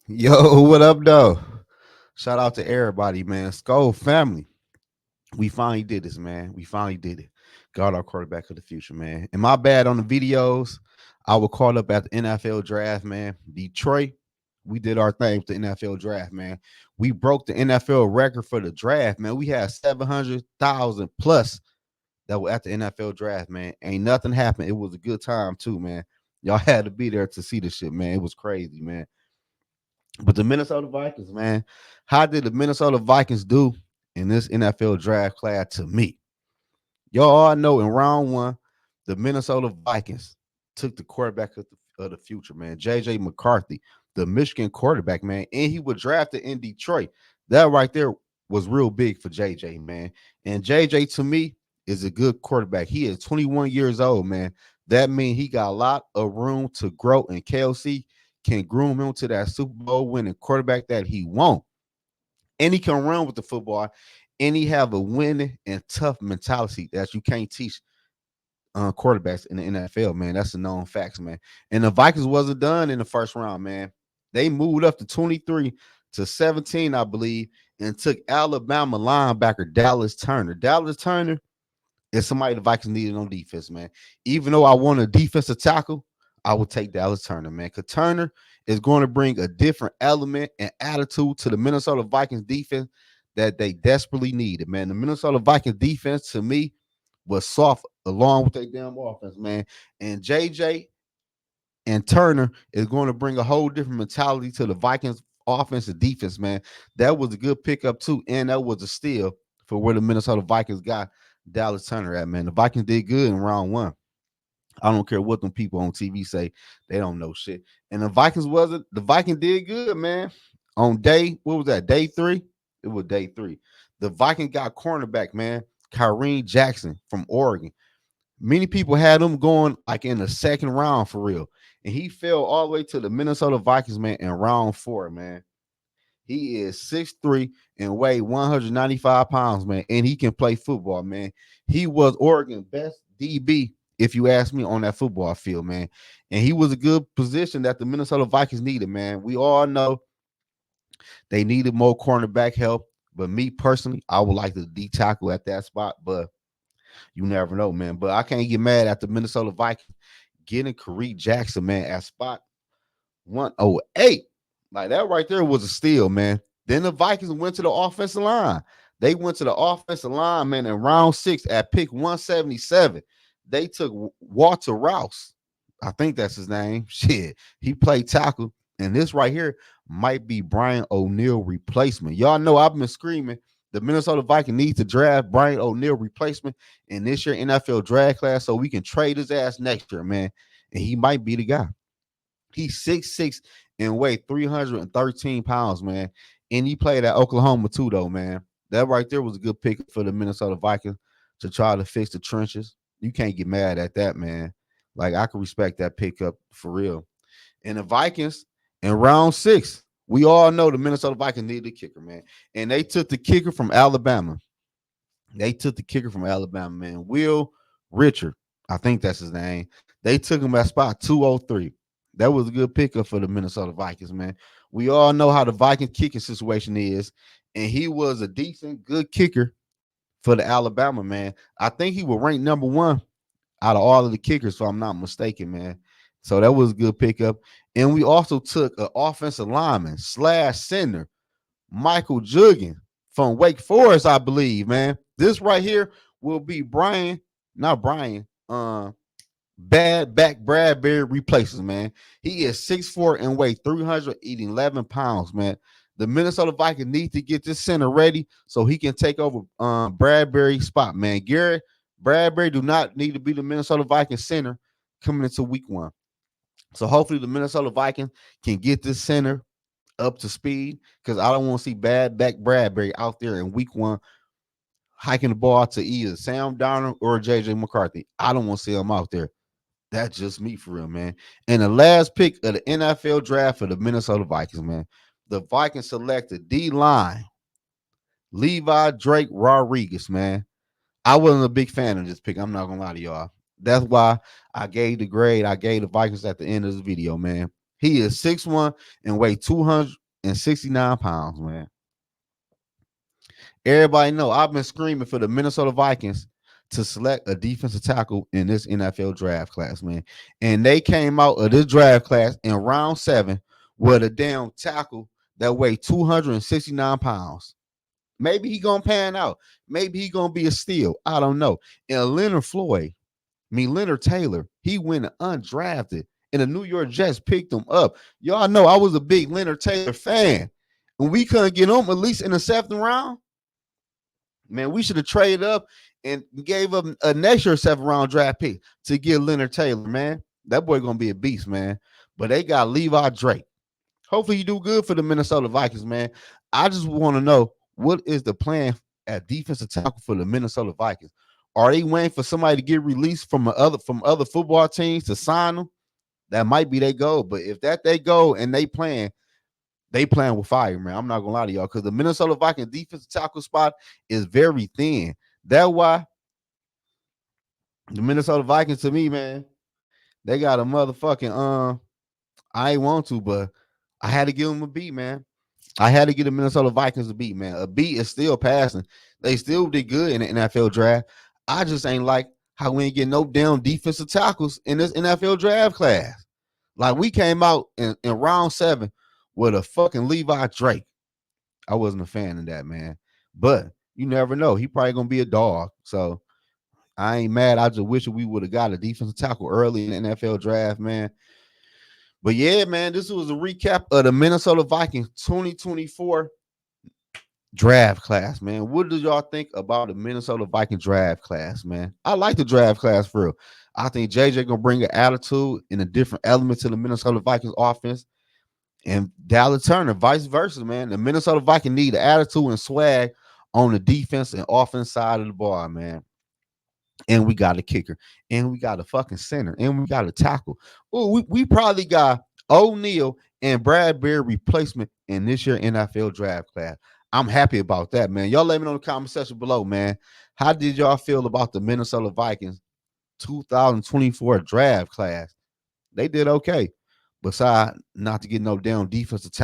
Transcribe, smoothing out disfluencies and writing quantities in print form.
Yo, what up, though? Shout out to everybody, man. Skol family. We finally did this, man. We finally did it. Got our quarterback of the future, man. And my bad on the videos. I was caught up at the NFL draft, man. Detroit, we did our thing with the NFL draft, man. We broke the NFL record for the draft, man. We had 700,000 plus that were at the NFL draft, man. Ain't nothing happened. It was a good time, too, man. Y'all had to be there to see the shit, man. It was crazy, man. But the Minnesota Vikings, man, how did the Minnesota Vikings do in this NFL draft class to me? Y'all all know in round one, the Minnesota Vikings took the quarterback of the future, man. JJ McCarthy, the Michigan quarterback, man. And he was drafted in Detroit. That right there was real big for JJ, man. And JJ to me is a good quarterback. He is 21 years old, man. That means he got a lot of room to grow, and KLC can groom him to that Super Bowl winning quarterback that he wants. And he can run with the football, and he have a winning and tough mentality that you can't teach quarterbacks in the NFL, man. That's a known facts, man. And the Vikings wasn't done in the first round, man. They moved up to 23 to 17, I believe, and took Alabama linebacker Dallas Turner. Dallas Turner is somebody the Vikings needed on defense, man. Even though I want a defensive tackle, I would take Dallas Turner, man. Because Turner is going to bring a different element and attitude to the Minnesota Vikings defense that they desperately needed, man. The Minnesota Vikings defense, to me, was soft along with their damn offense, man. And JJ and Turner is going to bring a whole different mentality to the Vikings offense and defense, man. That was a good pickup, too. And that was a steal for where the Minnesota Vikings got Dallas Turner at, man. The Vikings did good in round one. I don't care what them people on TV say. They don't know shit. And the Vikings did good, man. On day, what was that? Day three? It was day three. The Vikings got cornerback, man. Kyrene Jackson from Oregon. Many people had him going like in the second round for real. And he fell all the way to the Minnesota Vikings, man, in round four, man. He is 6'3" and weigh 195 pounds, man. And he can play football, man. He was Oregon best DB, if you ask me, on that football field, man. And he was a good position that the Minnesota Vikings needed, man. We all know they needed more cornerback help. But me personally, I would like the D tackle at that spot. But you never know, man. But I can't get mad at the Minnesota Vikings getting Kareem Jackson, man, at spot 108. Like that right there was a steal, man. Then the Vikings went to the offensive line. They went to the offensive line, man, in round six at pick 177. They took Walter Rouse. I think that's his name. Shit. He played tackle. And this right here might be Brian O'Neill replacement. Y'all know I've been screaming the Minnesota Vikings need to draft Brian O'Neill replacement in this year NFL draft class so we can trade his ass next year, man. And he might be the guy. He's 6'6" and weigh 313 pounds, man. And he played at Oklahoma too, though, man. That right there was a good pick for the Minnesota Vikings to try to fix the trenches. You can't get mad at that, man. Like I can respect that pickup for real. And the Vikings in round six, we all know the Minnesota Vikings needed a kicker, man. And they took the kicker from Alabama. They took the kicker from Alabama, man. Will Richard, I think that's his name. They took him at spot 203. That was a good pickup for the Minnesota Vikings, man. We all know how the Vikings kicking situation is, and he was a decent, good kicker for the Alabama, man. I think he was ranked number one out of all of the kickers, if I'm not mistaken, man. So that was a good pickup. And we also took an offensive lineman slash center, Michael Juggin from Wake Forest, I believe, man. This right here will be Brian, not Brian, Bad Back Bradbury replaces, man. He is 6'4" and weigh 311 pounds, man. The Minnesota Vikings need to get this center ready so he can take over Bradbury's spot, man. Garrett Bradbury do not need to be the Minnesota Vikings center coming into week one. So hopefully the Minnesota Vikings can get this center up to speed because I don't want to see Bad Back Bradbury out there in week one hiking the ball to either Sam Darnold or JJ McCarthy. I don't want to see him out there. That's just me for real, man. And the last pick of the NFL draft for the Minnesota Vikings, man. The Vikings selected D line Levi Drake Rodriguez, man. I wasn't a big fan of this pick. I'm not gonna lie to y'all. That's why I gave the grade. I gave the Vikings at the end of this video, man. He is 6'1" and weigh 269 pounds, man. Everybody know I've been screaming for the Minnesota Vikings to select a defensive tackle in this NFL draft class, man. And they came out of this draft class in round 7 with a damn tackle that weighed 269 pounds. Maybe he gonna pan out. Maybe he gonna be a steal. I don't know. And Leonard Taylor, he went undrafted, and the New York Jets picked him up. Y'all know I was a big Leonard Taylor fan, and we couldn't get him at least in the 7th round. Man, we should have traded up and gave up a next year 7th round draft pick to get Leonard Taylor, man. That boy gonna be a beast, man. But they got Levi Drake. Hopefully, you do good for the Minnesota Vikings, man. I just want to know, what is the plan at defensive tackle for the Minnesota Vikings? Are they waiting for somebody to get released from other football teams to sign them? That might be their goal. But if that they go and they playing with fire, man. I'm not gonna lie to y'all, because the Minnesota Vikings defensive tackle spot is very thin. That's why the Minnesota Vikings, to me, man, they got a motherfucking I ain't want to, but I had to give them a beat, man. I had to get the Minnesota Vikings a beat, man. A beat is still passing. They still did good in the NFL draft. I just ain't like how we ain't getting no damn defensive tackles in this NFL draft class. Like, we came out in round 7 with a fucking Levi Drake. I wasn't a fan of that, man. But you never know. He probably gonna be a dog. So I ain't mad. I just wish we would have got a defensive tackle early in the NFL draft, man. But yeah, man, this was a recap of the Minnesota Vikings 2024 draft class, man. What do y'all think about the Minnesota Viking draft class, man? I like the draft class for real. I think JJ gonna bring an attitude and a different element to the Minnesota Vikings offense, and Dallas Turner, vice versa, man. The Minnesota Vikings need attitude and swag on the defense and offense side of the ball, man. And we got a kicker, and we got a fucking center, and we got a tackle. Oh, we probably got O'Neal and Bradbury replacement in this year NFL draft class. I'm happy about that, man. Y'all let me know in the comment section below, man. How did y'all feel about the Minnesota Vikings 2024 draft class? They did okay. Besides not to get no damn defensive tackle.